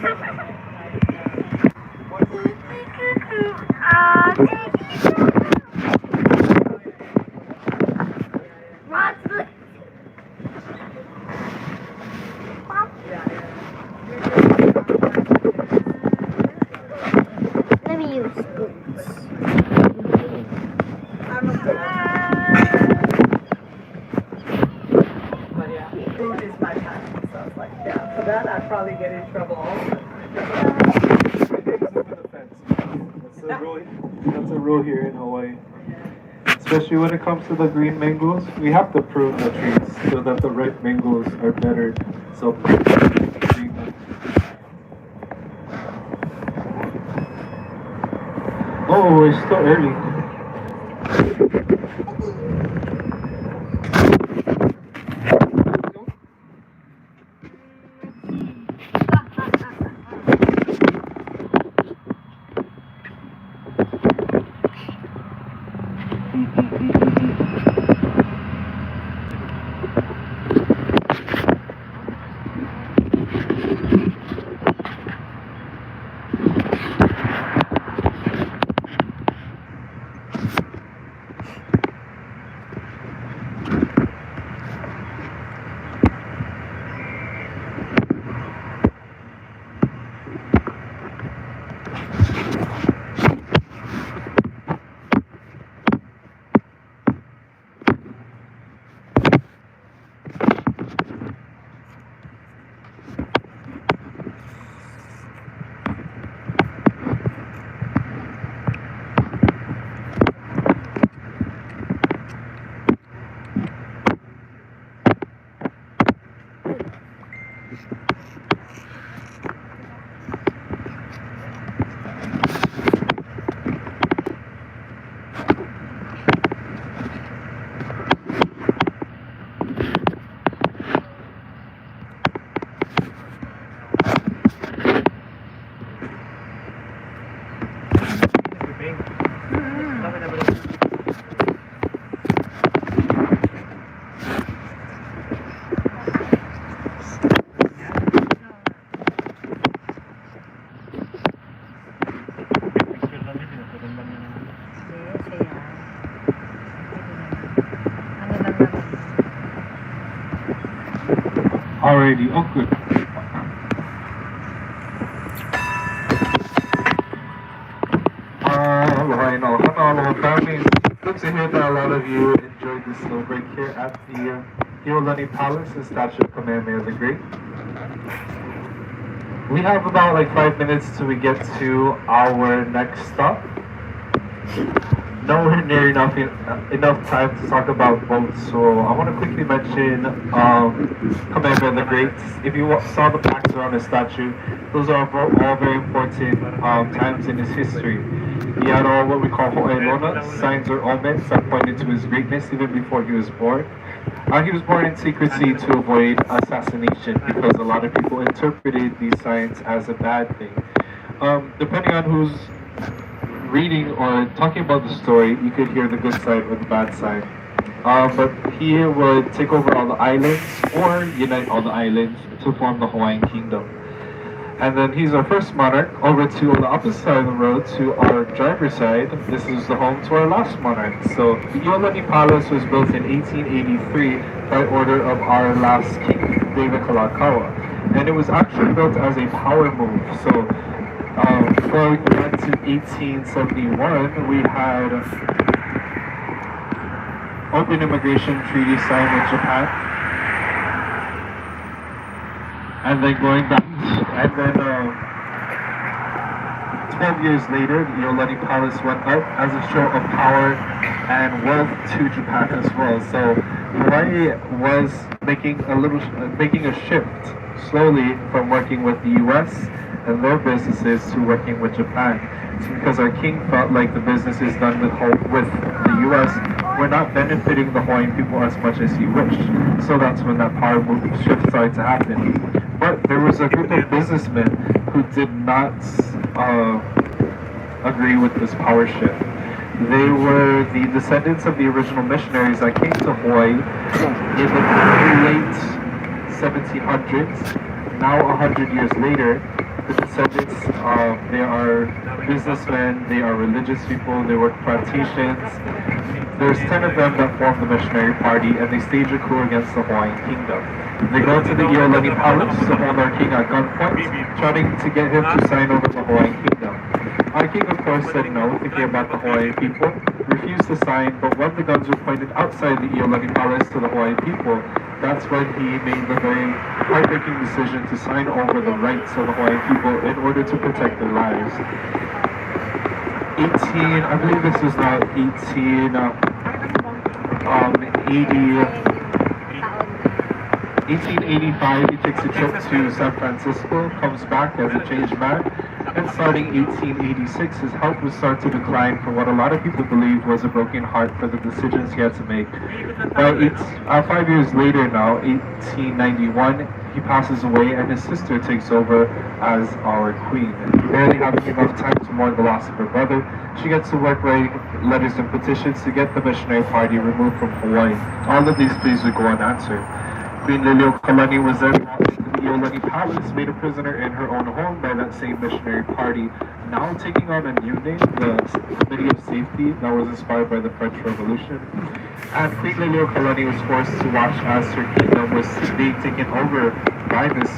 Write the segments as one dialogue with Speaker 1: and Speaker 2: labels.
Speaker 1: Let me use spoons.
Speaker 2: But yeah, food is my passion, so it's like, yeah, for that I'd probably get in trouble all the time.
Speaker 3: That's a rule here in Hawaii. Especially when it comes to the green mangoes, we have to prune the trees so that the ripe mangoes are better. So, oh, it's still early. Alrighty, oh good. Hello family. Good to hear that a lot of you enjoyed this little break here at the Iolani Palace, the statue of Kamehameha the Great. We have about like 5 minutes till we get to our next stop. Nowhere near enough time to talk about boats, so I want to quickly mention Kamehameha the Great. If you saw the plaques around the statue, those are all very important times in his history. He had all what we call ho'elona, signs or omens that pointed to his greatness even before he was born. He was born in secrecy to avoid assassination because a lot of people interpreted these signs as a bad thing. Depending on who's reading or talking about the story, you could hear the good side or the bad side. But he would take over all the islands or unite all the islands to form the Hawaiian Kingdom. And then he's our first monarch. Over to the opposite side of the road, to our driver's side, this is the home to our last monarch. So the Iolani Palace was built in 1883 by order of our last king, David Kalakaua. And it was actually built as a power move. So before we went to 1871, we had open immigration treaty signed with Japan. And then going back, and then 12 years later, the Iolani Palace went up as a show of power and wealth to Japan as well. So Hawaii was making a shift slowly from working with the U.S. and their businesses to working with Japan. It's because our king felt like the businesses done with the U.S. were not benefiting the Hawaiian people as much as he wished. So that's when that power move shift started to happen. But there was a group of businessmen who did not agree with this power shift. They were the descendants of the original missionaries that came to Hawaii in the late 1700s. Now 100 years later, the descendants. They are businessmen, they are religious people, they work plantations. There's 10 of them that form the missionary party, and they stage a coup against the Hawaiian kingdom. They go to the Iolani palace to hold our king at gunpoint, trying to get him to sign over the Hawaiian kingdom. Our king, of course, said no, thinking about the Hawaiian people, refused to sign, but when the guns were pointed outside the Iolani palace to the Hawaiian people, that's when he made the very heartbreaking decision to sign over the rights of the Hawaiian people in order to protect their lives. I believe this was now 1885, he takes a trip to San Francisco, comes back as a changed man, and starting 1886, his health would start to decline for what a lot of people believed was a broken heart for the decisions he had to make. By 5 years later now, 1891, he passes away and his sister takes over as our queen. Barely having enough time to mourn the loss of her brother, she gets to work writing letters and petitions to get the missionary party removed from Hawaii. All of these pleas would go unanswered. Queen Liliuokalani was then brought into the Iolani Palace, made a prisoner in her own home by that same missionary party, now taking on a new name, the Committee of Safety, that was inspired by the French Revolution. And Queen Liliuokalani was forced to watch as her kingdom was being taken over by this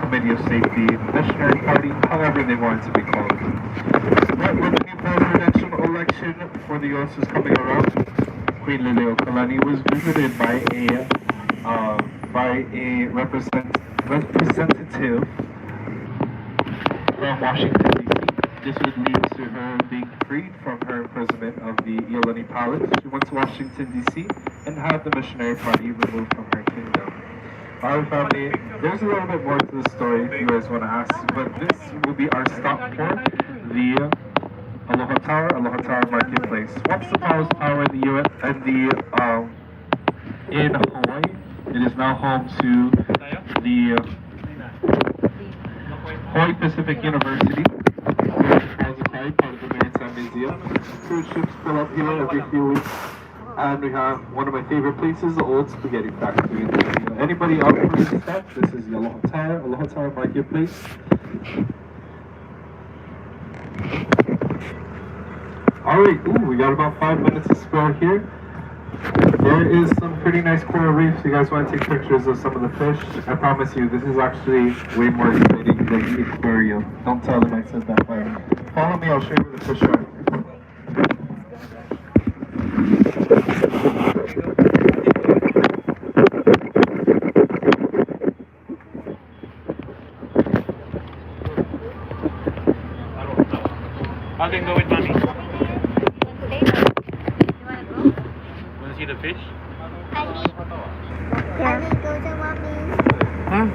Speaker 3: Committee of Safety, missionary party, however they wanted to be called. But when the new presidential election for the US was coming around, Queen Liliuokalani was visited by a representative from Washington, D.C. This would lead to her being freed from her imprisonment of the Iolani Palace. She went to Washington, D.C. and had the missionary party removed from her kingdom. Our family, there's a little bit more to the story if you guys want to ask, but this will be our stop for the Aloha Tower Marketplace. Once the tallest tower in the US and in Hawaii, it is now home to the Hawaii Pacific University, part of the Maritime Museum. Cruise ships pull up here every few weeks. And we have one of my favorite places, the old spaghetti factory. Anybody out for this stuff? This is the Aloha Tower Marketplace. Alright, we got about 5 minutes to spare here. There is some pretty nice coral reefs. You guys want to take pictures of some of the fish? I promise you, this is actually way more exciting than the aquarium. Don't tell them I said that way. Follow me, I'll show you where the fish are.
Speaker 4: I can go with mommy.
Speaker 1: You wanna go?
Speaker 4: Want to see the fish?
Speaker 1: Ali, go to mommy.
Speaker 4: Huh?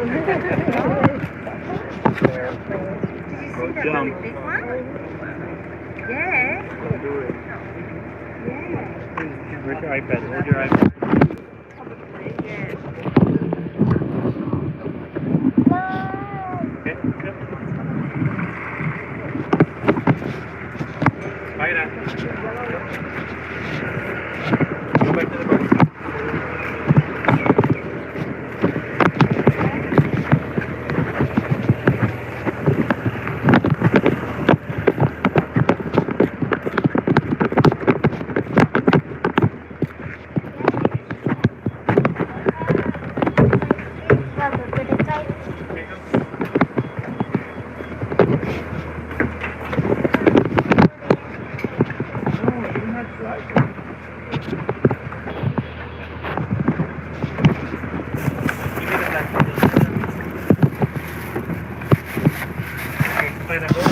Speaker 1: see that really big one? Yeah.
Speaker 4: Do it.
Speaker 1: Yeah.
Speaker 4: Where's your iPad? Hold your iPad. Okay. Yep. Bye now. Go back to the boat. Play that.